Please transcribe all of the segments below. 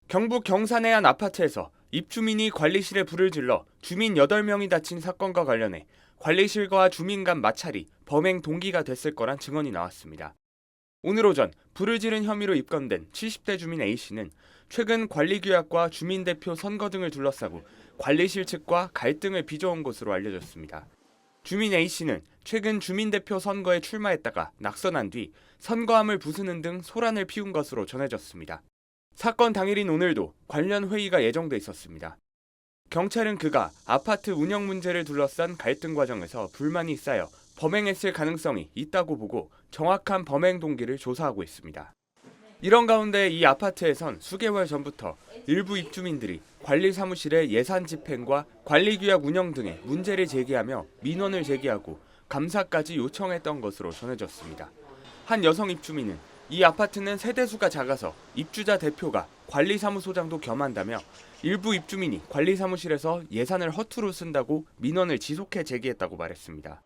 경북 경산의 한 아파트에서 입주민이 관리실에 불을 질러 주민 8명이 다친 사건과 관련해 관리실과 주민 간 마찰이 범행 동기가 됐을 거란 증언이 나왔습니다. 오늘 오전 불을 지른 혐의로 입건된 70대 주민 A씨는 최근 관리규약과 주민대표 선거 등을 둘러싸고 관리실 측과 갈등을 빚어온 것으로 알려졌습니다. 주민 A씨는 최근 주민대표 선거에 출마했다가 낙선한 뒤 선거함을 부수는 등 소란을 피운 것으로 전해졌습니다. 사건 당일인 오늘도 관련 회의가 예정돼 있었습니다. 경찰은 그가 아파트 운영 문제를 둘러싼 갈등 과정에서 불만이 쌓여 범행했을 가능성이 있다고 보고 정확한 범행 동기를 조사하고 있습니다. 이런 가운데 이 아파트에선 수개월 전부터 일부 입주민들이 관리 사무실의 예산 집행과 관리규약 운영 등의 문제를 제기하며 민원을 제기하고 감사까지 요청했던 것으로 전해졌습니다. 한 여성 입주민은 이 아파트는 세대수가 작아서 입주자 대표가 관리사무소장도 겸한다며 일부 입주민이 관리사무실에서 예산을 허투루 쓴다고 민원을 지속해 제기했다고 말했습니다.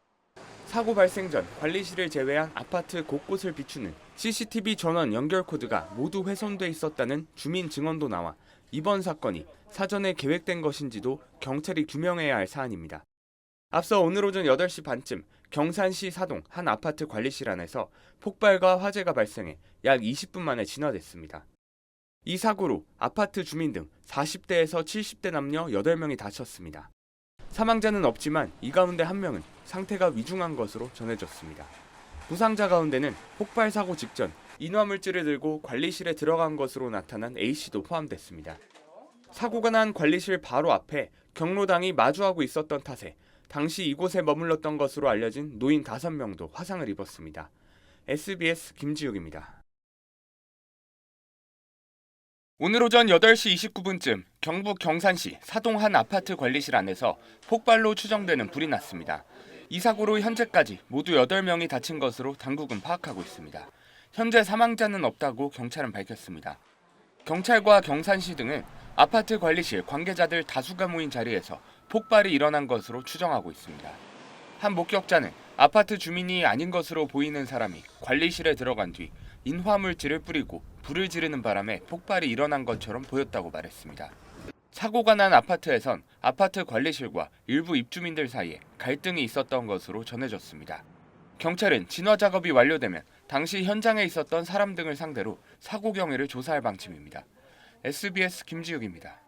사고 발생 전 관리실을 제외한 아파트 곳곳을 비추는 CCTV 전원 연결 코드가 모두 훼손돼 있었다는 주민 증언도 나와 이번 사건이 사전에 계획된 것인지도 경찰이 규명해야 할 사안입니다. 앞서 오늘 오전 8시 반쯤 경산시 사동 한 아파트 관리실 안에서 폭발과 화재가 발생해 약 20분 만에 진화됐습니다. 이 사고로 아파트 주민 등 40대에서 70대 남녀 8명이 다쳤습니다. 사망자는 없지만 이 가운데 한 명은 상태가 위중한 것으로 전해졌습니다. 부상자 가운데는 폭발 사고 직전 인화물질을 들고 관리실에 들어간 것으로 나타난 A씨도 포함됐습니다. 사고가 난 관리실 바로 앞에 경로당이 마주하고 있었던 탓에 당시 이곳에 머물렀던 것으로 알려진 노인 5명도 화상을 입었습니다. SBS 김지욱입니다. 오늘 오전 8시 29분쯤 경북 경산시 사동 한 아파트 관리실 안에서 폭발로 추정되는 불이 났습니다. 이 사고로 현재까지 모두 8명이 다친 것으로 당국은 파악하고 있습니다. 현재 사망자는 없다고 경찰은 밝혔습니다. 경찰과 경산시 등은 아파트 관리실 관계자들 다수가 모인 자리에서 폭발이 일어난 것으로 추정하고 있습니다. 한 목격자는 아파트 주민이 아닌 것으로 보이는 사람이 관리실에 들어간 뒤 인화물질을 뿌리고 불을 지르는 바람에 폭발이 일어난 것처럼 보였다고 말했습니다. 사고가 난 아파트에선 아파트 관리실과 일부 입주민들 사이에 갈등이 있었던 것으로 전해졌습니다. 경찰은 진화 작업이 완료되면 당시 현장에 있었던 사람 등을 상대로 사고 경위를 조사할 방침입니다. SBS 김지욱입니다.